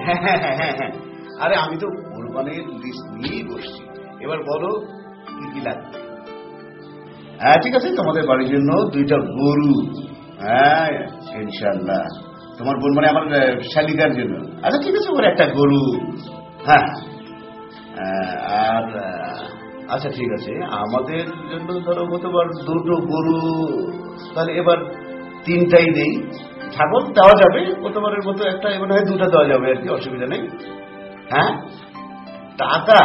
হ্যাঁ হ্যাঁ হ্যাঁ হ্যাঁ হ্যাঁ, আরে আমি তো কোরবানির লিস্ট নিয়েই বসছি। এবার বলো কি কি লাগবে। হ্যাঁ ঠিক আছে, তোমাদের বাড়ির জন্য 2টা গরু। হ্যাঁ ইনশাল্লাহ। তোমার বোন মানে আমার শালিকার জন্য। আচ্ছা ঠিক আছে, ওর একটা গরু। হ্যাঁ আর আচ্ছা ঠিক আছে, আমাদের জন্য ধরো গতবার 2টো গরু, তাহলে এবার 3টাই নেই। ছাগল দেওয়া যাবে, গতবারের মতো একটা, এবার হয় 2টা দেওয়া যাবে আর কি, অসুবিধা নেই। হ্যাঁ টাকা,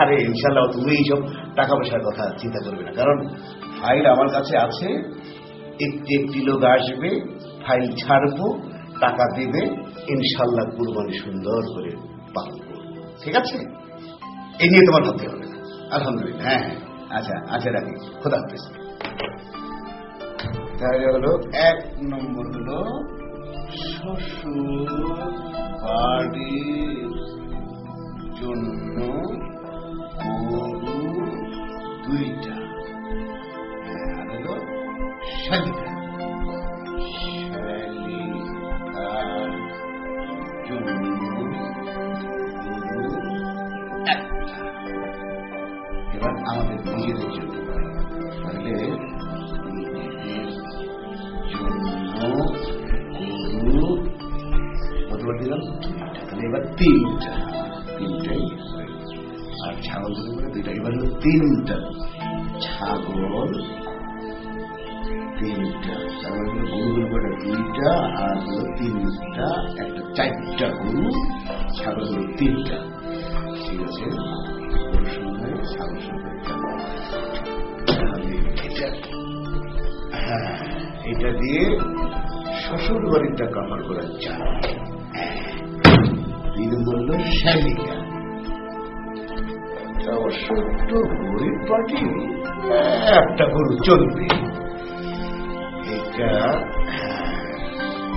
আরে ইনশাল্লাহ তুমি এইসব টাকা পয়সার কথা চিন্তা করবে না, কারণ ফাইল আমার কাছে আছে। একটি একটি লোক আসবে, ফাইল ছাড়বো, টাকা দিবে, ইনশাল্লাহ কুরবানি সুন্দর করে পালন করবো। ঠিক আছে, এই নিয়ে তোমার ভাবতে হবে না। আলহামদুলিল্লাহ। হ্যাঁ হ্যাঁ আচ্ছা আচ্ছা, রাখি, খোদা হাফেজ। তাহলে হলো 1 নম্বর হলো শ্বশুর বাড়ির জন্য গরু 2টা। আর হলো শালিকা, শালিকার জন্য গরু 1টা। এবার আমাদের নিজেদের জন্য, তাহলে নিজেদের জন্য গরু কতবার দিলাম? 2টা। তাহলে এবার 3টা, 3টাই। আর ছাগল যদি করে 2টা, এবার হলো 3টা ছাগল, 3টা ছাগল হলো গরুগুলো করে 2টা, আর হলো 3টা, একটা 4টা গরু, ছাগল হলো 3টা। ঠিক আছে, গরুর সঙ্গে ছাগল সঙ্গে এটা দিয়ে শ্বশুর বাড়িটা কামার করার চান। 3 বললো শালিকা, অবশ্য একটু গরিব পার্টি, একটা গরু চলবে। এটা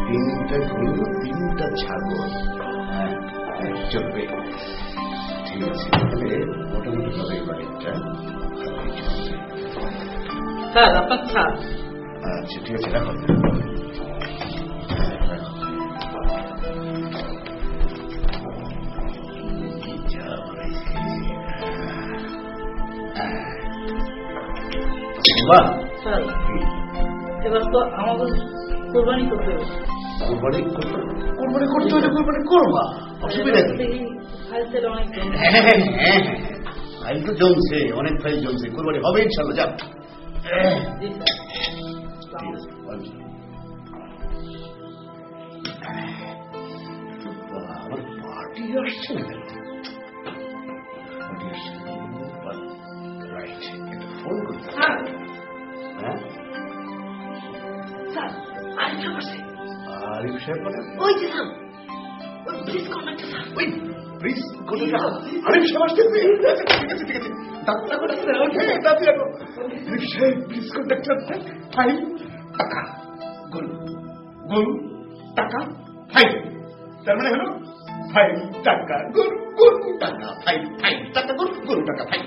3টা গরু, 3টা ছাগল, চলবে। ঠিক আছে, তাহলে মোটামুটি ভাবে বাড়িটা স্যার আপনার ছাড়। আচ্ছা ঠিক আছে, রাখো। স্যার এবার তো আমাদের কোরবানি করতে হবে। কোরবানি করতে হলে কোরবানি করবা, অসুবিধা নেই। ফাইল তো জমছে, অনেক ফাইল জমছে, কোরবানি হবে ইনশাল্লাহ। যাক আমার পার্টি আসছে না, ফোন করতে। হ্যাঁ আরিফ সাহেব মানে ওই যে আরিফ সাহেব আসতে। ঠিক আছে ঠিক আছে, আরিফ সাহেব প্লিজ কন্ট্যাক্টর, ফাইল টাকা, গরু গরু টাকা ফাইল। তার মানে হলো ফাইল টাকা গরু, গরু টাকা ফাইল, ফাইল টাকা গরু, গরু টাকা ফাইল।